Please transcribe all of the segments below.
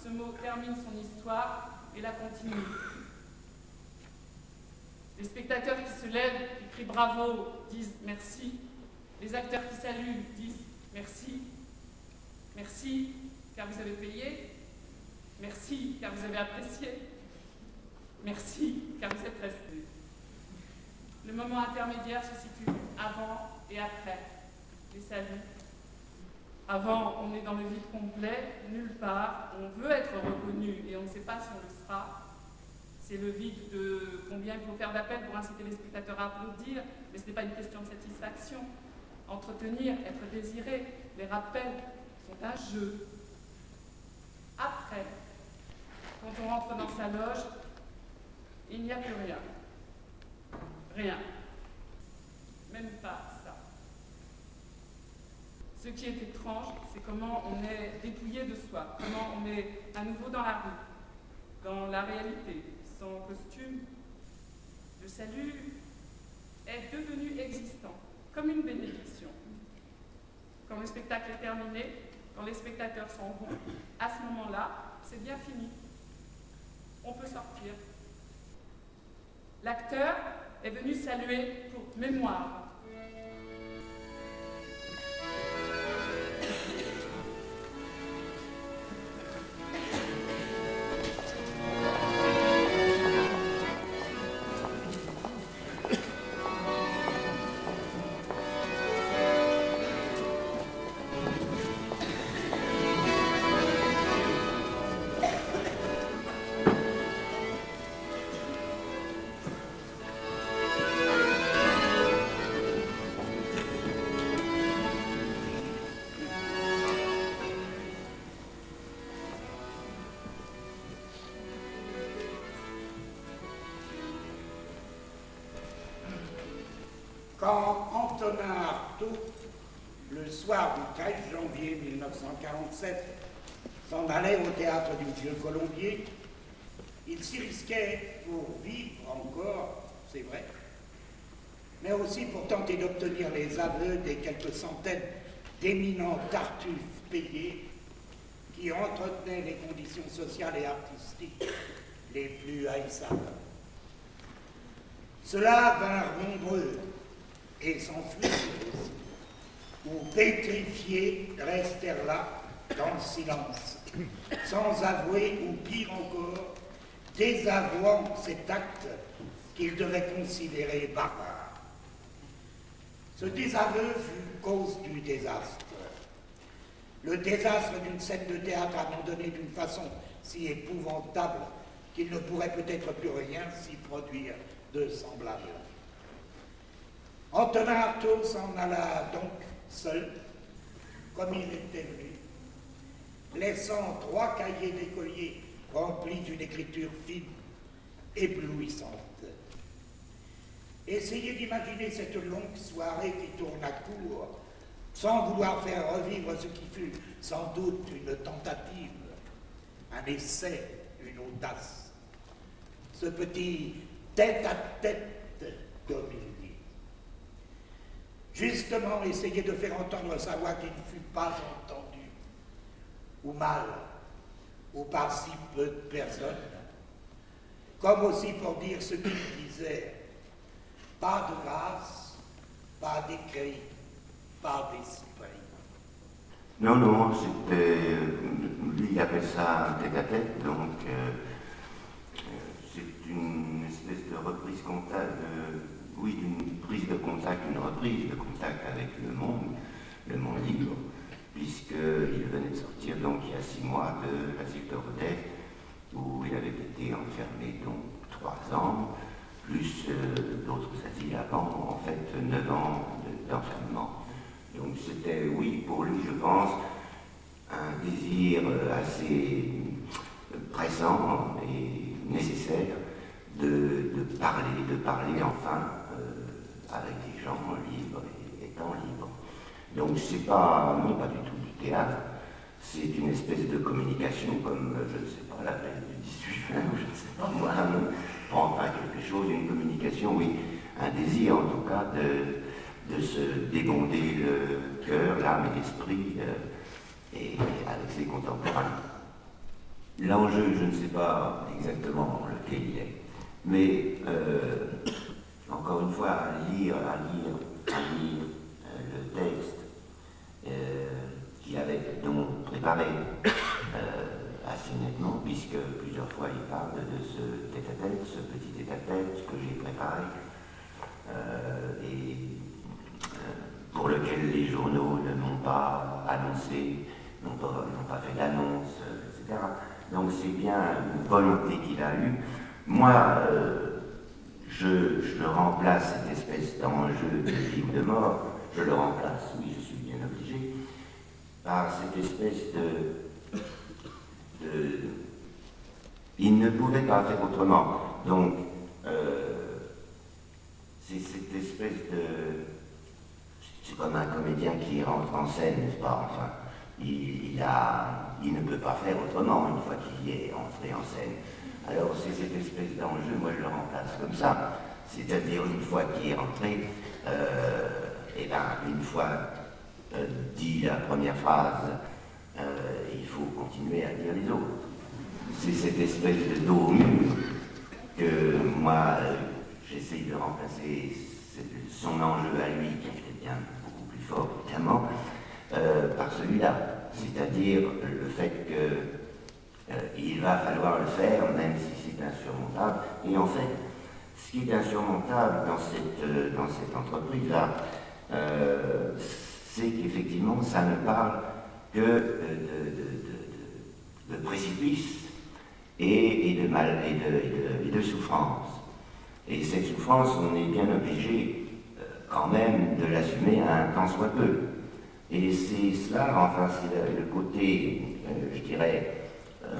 ce mot termine son histoire et la continue. Les spectateurs qui se lèvent, qui crient bravo, disent merci. Les acteurs qui saluent disent merci. Merci car vous avez payé. Merci car vous avez apprécié. Merci car vous êtes restés. Le moment intermédiaire se situe avant et après les saluts. Avant, on est dans le vide complet, nulle part, on veut être reconnu et on ne sait pas si on le sera. C'est le vide de combien il faut faire d'appel pour inciter les spectateurs à applaudir, mais ce n'est pas une question de satisfaction. Entretenir, être désiré, les rappels sont un jeu. Après, quand on rentre dans sa loge, il n'y a plus rien. Rien. Même pas ça. Ce qui est étrange, c'est comment on est dépouillé de soi, comment on est à nouveau dans la rue, dans la réalité, sans costume. Le salut est devenu existant, comme une bénédiction. Quand le spectacle est terminé, quand les spectateurs s'en vont, à ce moment-là, c'est bien fini. On peut sortir. L'acteur est venu saluer pour mémoire. Quand Antonin Artaud, le soir du 13 janvier 1947, s'en allait au théâtre du Vieux Colombier, il s'y risquait pour vivre encore, c'est vrai, mais aussi pour tenter d'obtenir les aveux des quelques centaines d'éminents tartuffes payés qui entretenaient les conditions sociales et artistiques les plus haïssables. Ceux-là vinrent nombreux et s'enfuirent aussi, ou pétrifiés restèrent là dans le silence, sans avouer ou pire encore, désavouant cet acte qu'ils devaient considérer barbare. Ce désaveu fut cause du désastre. Le désastre d'une scène de théâtre abandonnée d'une façon si épouvantable qu'il ne pourrait peut-être plus rien s'y produire de semblable. Antonin Artaud s'en alla donc seul, comme il était venu, laissant 3 cahiers d'écoliers remplis d'une écriture fine, éblouissante. Essayez d'imaginer cette longue soirée qui tourne à court, sans vouloir faire revivre ce qui fut sans doute une tentative, un essai, une audace. Ce petit tête-à-tête, comme il dit. Justement, essayer de faire entendre sa voix qui ne fut pas entendue, ou mal, ou par si peu de personnes, comme aussi pour dire ce qu'il disait. Pas de grâce, pas d'écrit, pas d'esprit. Non, non, c'était... lui, il appelle ça un tête-à-tête, donc c'est une espèce de reprise contact, oui, d'une prise de contact, une reprise de contact avec le monde libre, puisqu'il venait de sortir, donc, il y a 6 mois de l'asile de Rodez, où il avait été enfermé, donc, 3 ans, plus d'autres asiles avant, en fait, 9 ans d'enfermement. Donc c'était, oui, pour lui, je pense, un désir assez pressant et nécessaire de parler enfin avec des gens libres et étant libres. Donc c'est pas, non pas du tout du théâtre, c'est une espèce de communication comme, je ne sais pas, la veille du 18 juin, ou je ne sais pas moi, prendre à quelque chose, une communication, oui, un désir en tout cas de se débonder le cœur, l'âme et l'esprit et avec ses contemporains. L'enjeu, je ne sais pas exactement lequel il est, mais encore une fois, à lire le texte qu'il avait donc préparé assez nettement, puisque plusieurs fois il parle de ce tête-à-tête, ce petit tête-à-tête que j'ai préparé, et pour lequel les journaux ne m'ont pas annoncé, n'ont pas fait d'annonce, etc. Donc c'est bien une volonté qu'il a eue. Moi, je remplace cette espèce d'enjeu de vie ou de mort, je le remplace, oui, je suis bien obligé, par cette espèce il ne pouvait pas faire autrement. Donc, c'est cette espèce de... C'est comme un comédien qui rentre en scène, n'est-ce pas? Enfin, il ne peut pas faire autrement une fois qu'il est entré en scène. Alors, c'est cette espèce d'enjeu, moi je le remplace comme ça. C'est-à-dire, une fois qu'il est rentré, et bien, une fois dit la première phrase, il faut continuer à dire les autres. C'est cette espèce de dos au mur que moi, j'essaye de remplacer son enjeu à lui, qui était bien beaucoup plus fort, évidemment, par celui-là. C'est-à-dire le fait qu'il va falloir le faire, même si c'est insurmontable. Et en fait, ce qui est insurmontable dans cette entreprise-là, c'est qu'effectivement, ça ne parle que de précipice et de souffrance. Et cette souffrance, on est bien obligé quand même de l'assumer un tant soit peu. Et c'est cela, enfin, c'est le côté, je dirais,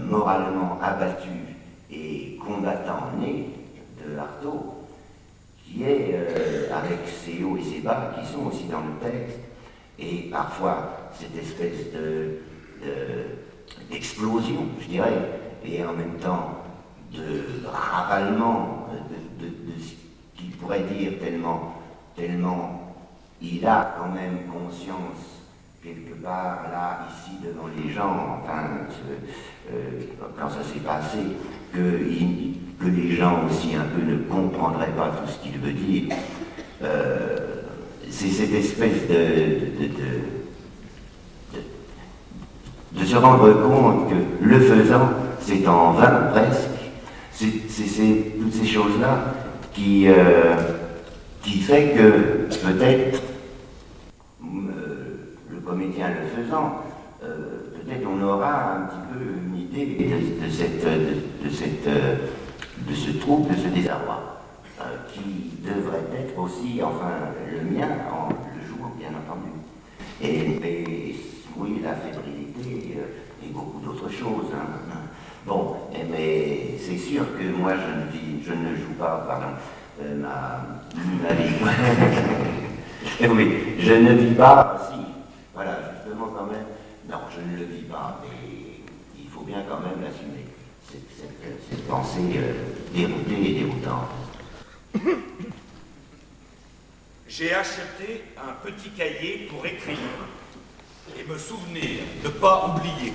moralement abattu et combattant né de Artaud, qui est, avec ses hauts et ses bas, qui sont aussi dans le texte, et parfois cette espèce d'explosion, je dirais, et en même temps de ravalement de ce qu'il pourrait dire, tellement il a quand même conscience quelque part là, ici, devant les gens, enfin, quand ça s'est passé, que les gens aussi un peu ne comprendraient pas tout ce qu'il veut dire. C'est cette espèce de se rendre compte que le faisant, c'est en vain presque. C'est toutes ces choses-là qui fait que peut-être le comédien le faisant, peut-être on aura un petit peu une idée de ce trouble, de ce désarroi, qui devrait être aussi, enfin, le mien le jour, bien entendu. Et oui, la fébrilité et beaucoup d'autres choses. Hein. Bon, mais c'est sûr que moi je ne joue pas, pardon, ma vie. Oui, je ne vis pas, si, voilà, justement quand même, non, je ne le vis pas, mais il faut bien quand même l'assumer, cette pensée déroutée et déroutante. J'ai acheté un petit cahier pour écrire et me souvenir, ne pas oublier.